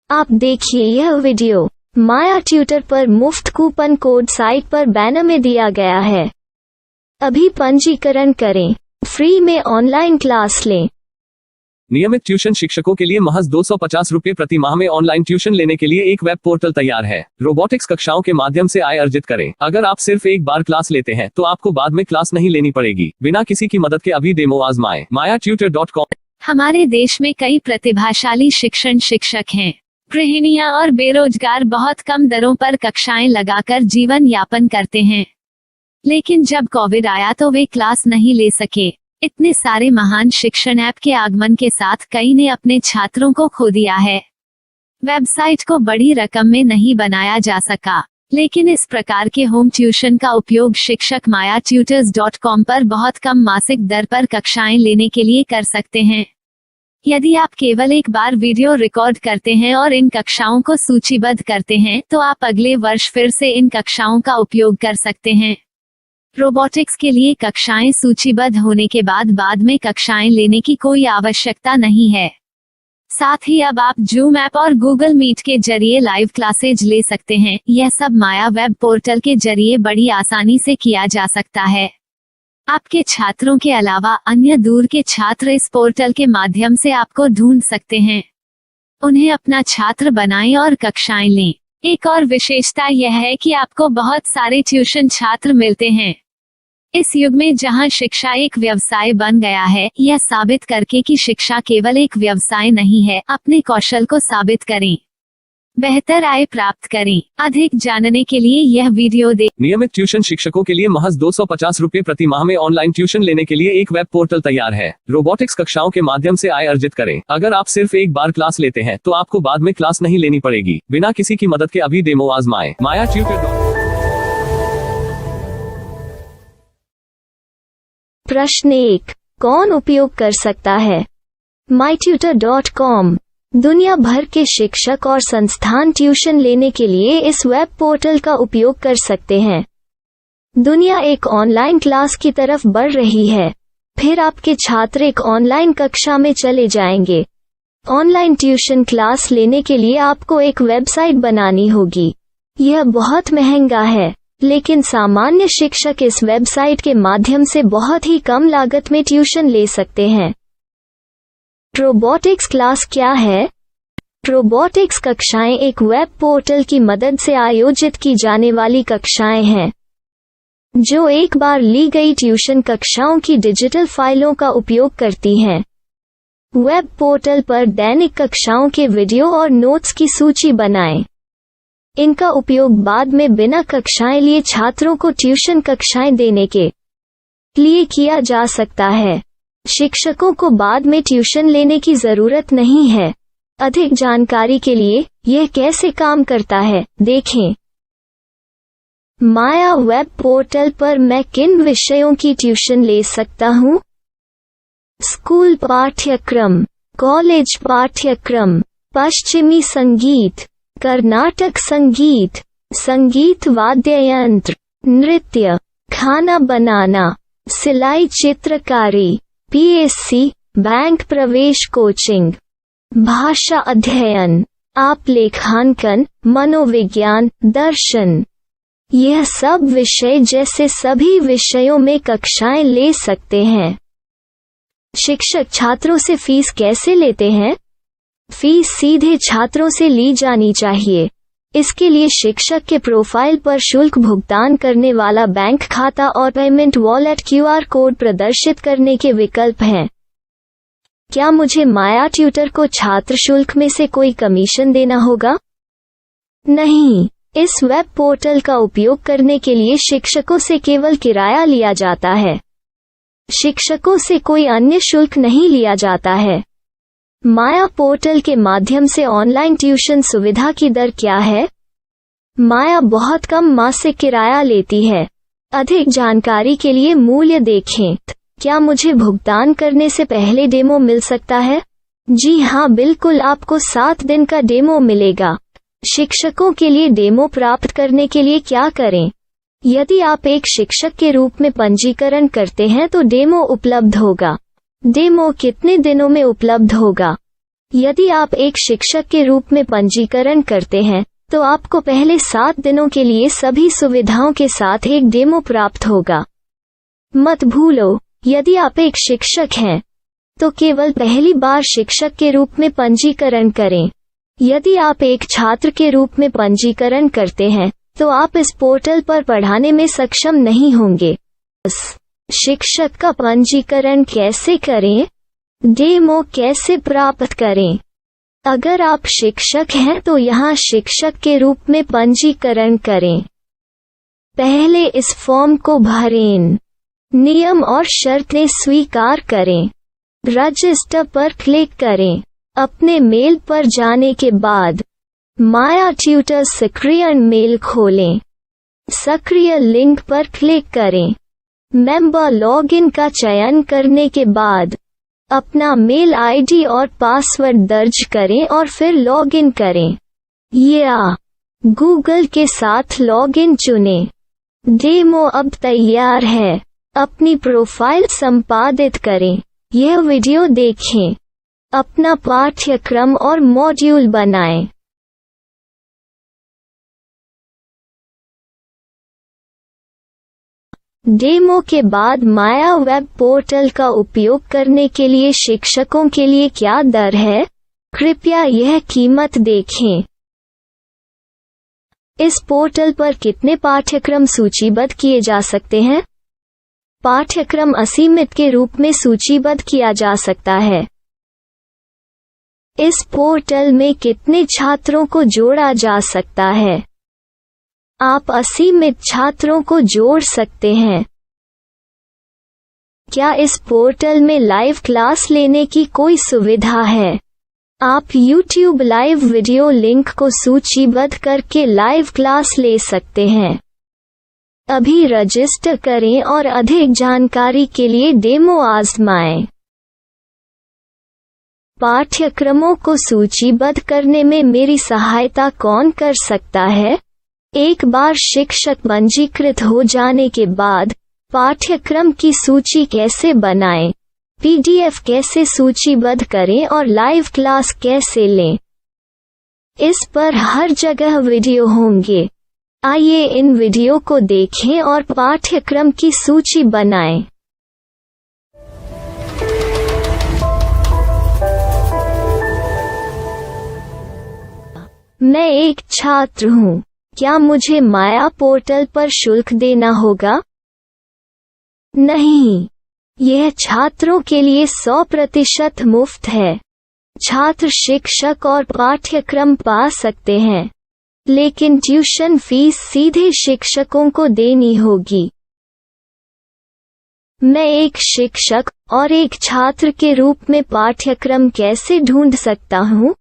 आप देखिए यह वीडियो माया ट्यूटर पर मुफ्त कूपन कोड साइट पर बैनर में दिया गया है। अभी पंजीकरण करें, फ्री में ऑनलाइन क्लास लें। नियमित ट्यूशन शिक्षकों के लिए महज 250 रुपये प्रति माह में ऑनलाइन ट्यूशन लेने के लिए एक वेब पोर्टल तैयार है। रोबोटिक्स कक्षाओं के माध्यम से आय अर्जित करें। अगर आप सिर्फ एक बार क्लास लेते हैं तो आपको बाद में क्लास नहीं लेनी पड़ेगी। बिना किसी की मदद के अभी डेमो आजमाएं। mayatutor.com। हमारे देश में कई प्रतिभाशाली शिक्षक हैं। गृहिणियां और बेरोजगार बहुत कम दरों पर कक्षाएं लगाकर जीवन यापन करते हैं, लेकिन जब कोविड आया तो वे क्लास नहीं ले सके। इतने सारे महान शिक्षण ऐप के आगमन के साथ कई ने अपने छात्रों को खो दिया है। वेबसाइट को बड़ी रकम में नहीं बनाया जा सका, लेकिन इस प्रकार के होम ट्यूशन का उपयोग शिक्षक mayatutors.com पर बहुत कम मासिक दर पर कक्षाएं लेने के लिए कर सकते हैं। यदि आप केवल एक बार वीडियो रिकॉर्ड करते हैं और इन कक्षाओं को सूचीबद्ध करते हैं तो आप अगले वर्ष फिर से इन कक्षाओं का उपयोग कर सकते हैं। रोबोटिक्स के लिए कक्षाएं सूचीबद्ध होने के बाद में कक्षाएं लेने की कोई आवश्यकता नहीं है। साथ ही अब आप जूम ऐप और गूगल मीट के जरिए लाइव क्लासेज ले सकते हैं। यह सब माया वेब पोर्टल के जरिए बड़ी आसानी से किया जा सकता है। आपके छात्रों के अलावा अन्य दूर के छात्र इस पोर्टल के माध्यम से आपको ढूंढ सकते हैं। उन्हें अपना छात्र बनाएं और कक्षाएं लें। एक और विशेषता यह है कि आपको बहुत सारे ट्यूशन छात्र मिलते हैं। इस युग में जहां शिक्षा एक व्यवसाय बन गया है, यह साबित करके कि शिक्षा केवल एक व्यवसाय नहीं है, अपने कौशल को साबित करें, बेहतर आय प्राप्त करें। अधिक जानने के लिए यह वीडियो देखें। नियमित ट्यूशन शिक्षकों के लिए महज 250 रुपये प्रति माह में ऑनलाइन ट्यूशन लेने के लिए एक वेब पोर्टल तैयार है। रोबोटिक्स कक्षाओं के माध्यम से आय अर्जित करें। अगर आप सिर्फ एक बार क्लास लेते हैं तो आपको बाद में क्लास नहीं लेनी पड़ेगी। बिना किसी की मदद के अभी डेमो आजमाएं। mayatutor.com। प्रश्न 1, कौन उपयोग कर सकता है? mytutor.com दुनिया भर के शिक्षक और संस्थान ट्यूशन लेने के लिए इस वेब पोर्टल का उपयोग कर सकते हैं। दुनिया एक ऑनलाइन क्लास की तरफ बढ़ रही है। फिर आपके छात्र एक ऑनलाइन कक्षा में चले जाएंगे। ऑनलाइन ट्यूशन क्लास लेने के लिए आपको एक वेबसाइट बनानी होगी। यह बहुत महंगा है, लेकिन सामान्य शिक्षक इस वेबसाइट के माध्यम से बहुत ही कम लागत में ट्यूशन ले सकते हैं। रोबोटिक्स क्लास क्या है? रोबोटिक्स कक्षाएं एक वेब पोर्टल की मदद से आयोजित की जाने वाली कक्षाएं हैं, जो एक बार ली गई ट्यूशन कक्षाओं की डिजिटल फाइलों का उपयोग करती हैं। वेब पोर्टल पर दैनिक कक्षाओं के वीडियो और नोट्स की सूची बनाएं। इनका उपयोग बाद में बिना कक्षाएं लिए छात्रों को ट्यूशन कक्षाएं देने के लिए किया जा सकता है। शिक्षकों को बाद में ट्यूशन लेने की जरूरत नहीं है। अधिक जानकारी के लिए यह कैसे काम करता है, देखें। माया वेब पोर्टल पर मैं किन विषयों की ट्यूशन ले सकता हूँ? स्कूल पाठ्यक्रम, कॉलेज पाठ्यक्रम, पश्चिमी संगीत, कर्नाटक संगीत, संगीत वाद्य यंत्र, नृत्य, खाना बनाना, सिलाई चित्रकारी, PSC, बैंक प्रवेश कोचिंग, भाषा अध्ययन, आप लेखांकन, मनोविज्ञान, दर्शन। यह सब विषय जैसे सभी विषयों में कक्षाएं ले सकते हैं। शिक्षक छात्रों से फीस कैसे लेते हैं? फीस सीधे छात्रों से ली जानी चाहिए। इसके लिए शिक्षक के प्रोफाइल पर शुल्क भुगतान करने वाला बैंक खाता और पेमेंट वॉलेट QR कोड प्रदर्शित करने के विकल्प हैं। क्या मुझे माया ट्यूटर को छात्र शुल्क में से कोई कमीशन देना होगा? नहीं, इस वेब पोर्टल का उपयोग करने के लिए शिक्षकों से केवल किराया लिया जाता है। शिक्षकों से कोई अन्य शुल्क नहीं लिया जाता है। माया पोर्टल के माध्यम से ऑनलाइन ट्यूशन सुविधा की दर क्या है? माया बहुत कम मासिक किराया लेती है। अधिक जानकारी के लिए मूल्य देखें। क्या मुझे भुगतान करने से पहले डेमो मिल सकता है? जी हाँ, बिल्कुल, आपको 7 दिन का डेमो मिलेगा। शिक्षकों के लिए डेमो प्राप्त करने के लिए क्या करें? यदि आप एक शिक्षक के रूप में पंजीकरण करते हैं तो डेमो उपलब्ध होगा। डेमो कितने दिनों में उपलब्ध होगा? यदि आप एक शिक्षक के रूप में पंजीकरण करते हैं तो आपको पहले 7 दिनों के लिए सभी सुविधाओं के साथ एक डेमो प्राप्त होगा। मत भूलो, यदि आप एक शिक्षक हैं तो केवल पहली बार शिक्षक के रूप में पंजीकरण करें। यदि आप एक छात्र के रूप में पंजीकरण करते हैं तो आप इस पोर्टल पर पढ़ाने में सक्षम नहीं होंगे। शिक्षक का पंजीकरण कैसे करें? डेमो कैसे प्राप्त करें? अगर आप शिक्षक हैं तो यहाँ शिक्षक के रूप में पंजीकरण करें। पहले इस फॉर्म को भरें। नियम और शर्तें स्वीकार करें। रजिस्टर पर क्लिक करें। अपने मेल पर जाने के बाद माया ट्यूटर सक्रिय मेल खोलें। सक्रिय लिंक पर क्लिक करें। मेंबर लॉगिन का चयन करने के बाद अपना मेल आईडी और पासवर्ड दर्ज करें और फिर लॉगिन करें या गूगल के साथ लॉगिन चुनें। डेमो अब तैयार है। अपनी प्रोफाइल संपादित करें। यह वीडियो देखें। अपना पाठ्यक्रम और मॉड्यूल बनाएं। डेमो के बाद माया वेब पोर्टल का उपयोग करने के लिए शिक्षकों के लिए क्या दर है? कृपया यह कीमत देखें। इस पोर्टल पर कितने पाठ्यक्रम सूचीबद्ध किए जा सकते हैं? पाठ्यक्रम असीमित के रूप में सूचीबद्ध किया जा सकता है। इस पोर्टल में कितने छात्रों को जोड़ा जा सकता है? आप असीमित छात्रों को जोड़ सकते हैं। क्या इस पोर्टल में लाइव क्लास लेने की कोई सुविधा है? आप YouTube लाइव वीडियो लिंक को सूचीबद्ध करके लाइव क्लास ले सकते हैं। अभी रजिस्टर करें और अधिक जानकारी के लिए डेमो आजमाएं। पाठ्यक्रमों को सूचीबद्ध करने में मेरी सहायता कौन कर सकता है? एक बार शिक्षक पंजीकृत हो जाने के बाद पाठ्यक्रम की सूची कैसे बनाएं, PDF कैसे सूचीबद्ध करें और लाइव क्लास कैसे लें, इस पर हर जगह वीडियो होंगे। आइए इन वीडियो को देखें और पाठ्यक्रम की सूची बनाएं। मैं एक छात्र हूँ। क्या मुझे माया पोर्टल पर शुल्क देना होगा? नहीं, यह छात्रों के लिए 100% मुफ्त है। छात्र शिक्षक और पाठ्यक्रम पा सकते हैं, लेकिन ट्यूशन फीस सीधे शिक्षकों को देनी होगी। मैं एक शिक्षक और एक छात्र के रूप में पाठ्यक्रम कैसे ढूंढ सकता हूँ?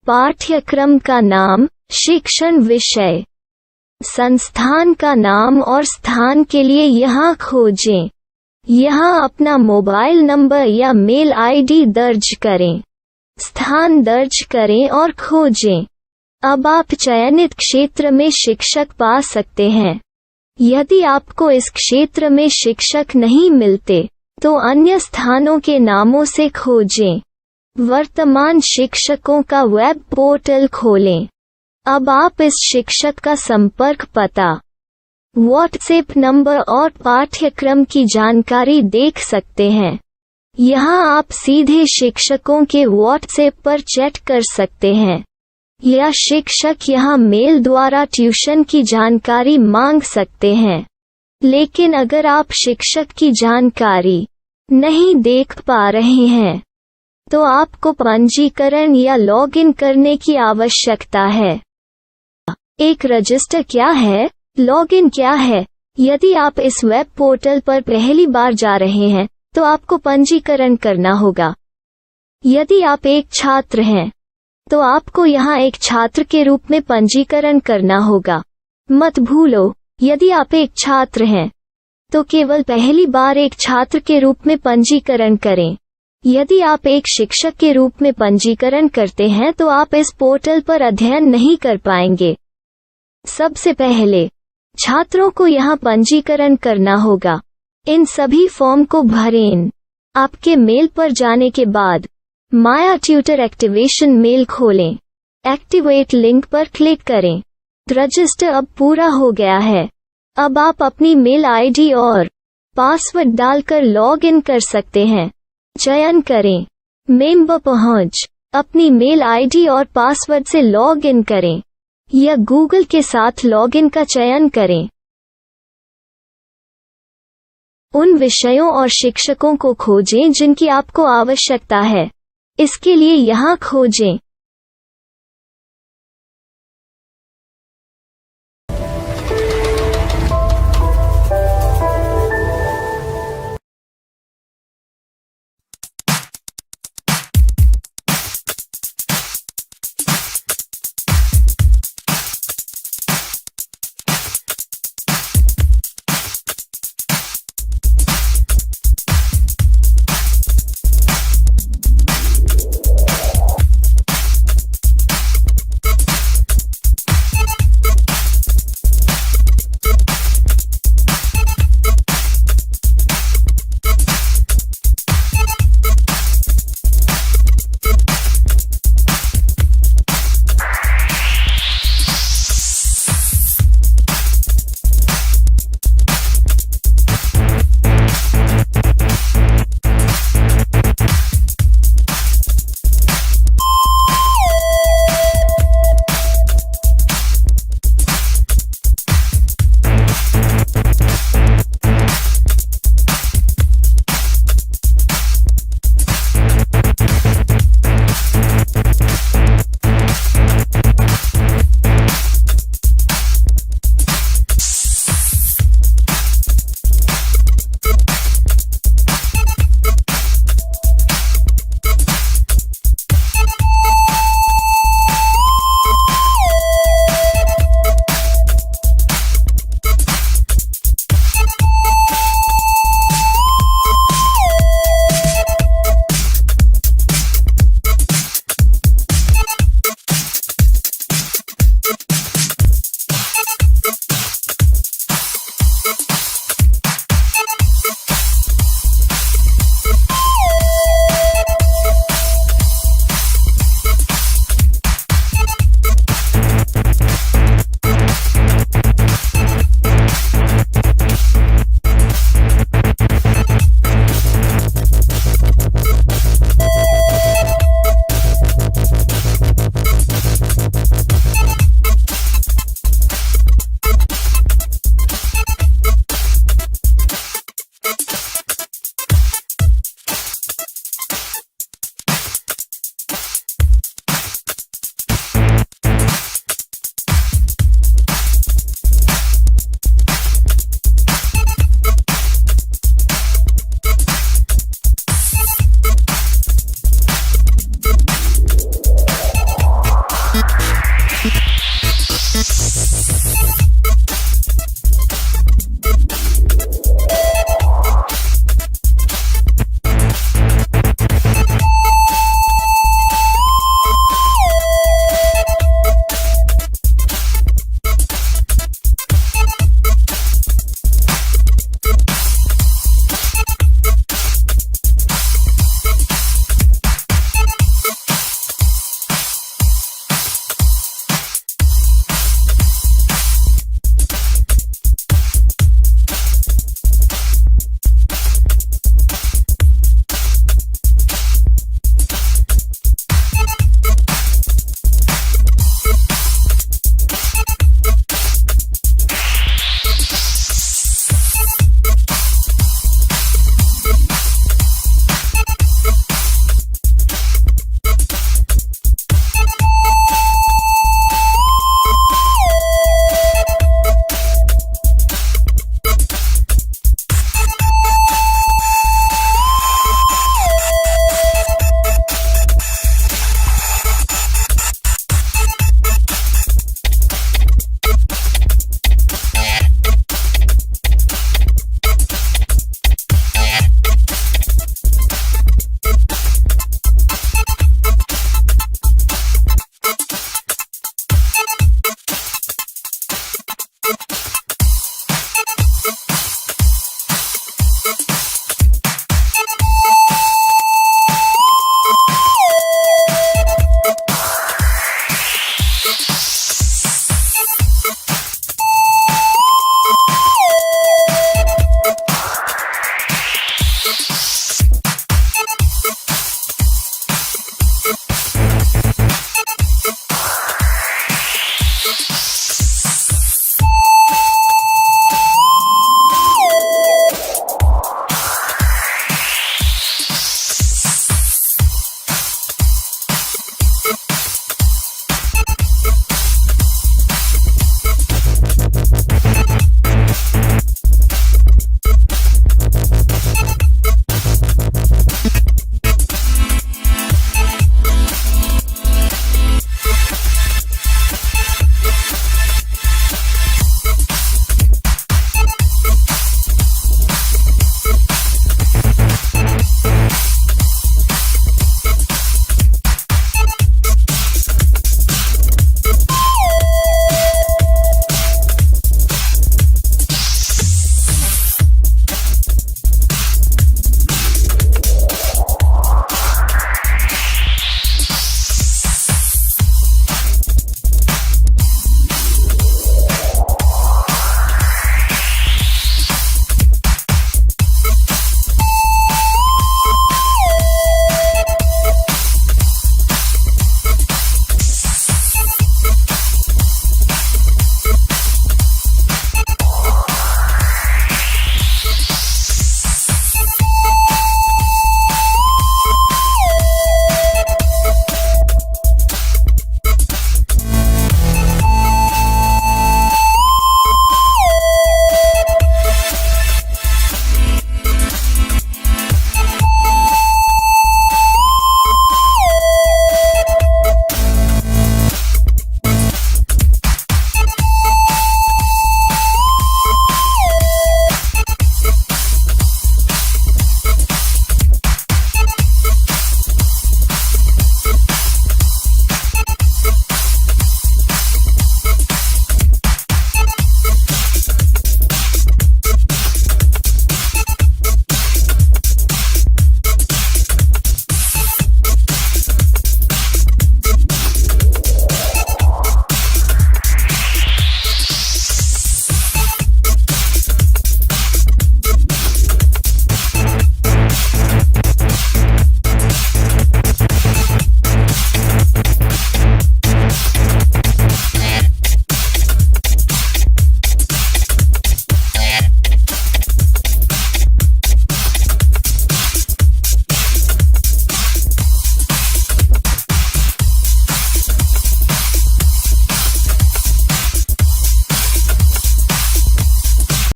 पाठ्यक्रम का नाम, शिक्षण विषय, संस्थान का नाम और स्थान के लिए यहाँ खोजें। यहाँ अपना मोबाइल नंबर या मेल आईडी दर्ज करें। स्थान दर्ज करें और खोजें। अब आप चयनित क्षेत्र में शिक्षक पा सकते हैं। यदि आपको इस क्षेत्र में शिक्षक नहीं मिलते तो अन्य स्थानों के नामों से खोजें। वर्तमान शिक्षकों का वेब पोर्टल खोलें। अब आप इस शिक्षक का संपर्क पता, व्हाट्सएप नंबर और पाठ्यक्रम की जानकारी देख सकते हैं। यहाँ आप सीधे शिक्षकों के व्हाट्सएप पर चैट कर सकते हैं या शिक्षक यहाँ मेल द्वारा ट्यूशन की जानकारी मांग सकते हैं। लेकिन अगर आप शिक्षक की जानकारी नहीं देख पा रहे हैं तो आपको पंजीकरण या लॉगिन करने की आवश्यकता है। एक रजिस्टर क्या है? लॉगिन क्या है? यदि आप इस वेब पोर्टल पर पहली बार जा रहे हैं तो आपको पंजीकरण करना होगा। यदि आप एक छात्र हैं तो आपको यहाँ एक छात्र के रूप में पंजीकरण करना होगा। मत भूलो, यदि आप एक छात्र हैं तो केवल पहली बार एक छात्र के रूप में पंजीकरण करें। यदि आप एक शिक्षक के रूप में पंजीकरण करते हैं तो आप इस पोर्टल पर अध्ययन नहीं कर पाएंगे। सबसे पहले छात्रों को यहाँ पंजीकरण करना होगा। इन सभी फॉर्म को भरें। आपके मेल पर जाने के बाद माया ट्यूटर एक्टिवेशन मेल खोलें। एक्टिवेट लिंक पर क्लिक करें। रजिस्टर अब पूरा हो गया है। अब आप अपनी मेल आईडी और पासवर्ड डालकर लॉग इन कर सकते हैं। चयन करें मेंबर पहुंच। अपनी मेल आईडी और पासवर्ड से लॉग इन करें या गूगल के साथ लॉग इन का चयन करें। उन विषयों और शिक्षकों को खोजें जिनकी आपको आवश्यकता है। इसके लिए यहाँ खोजें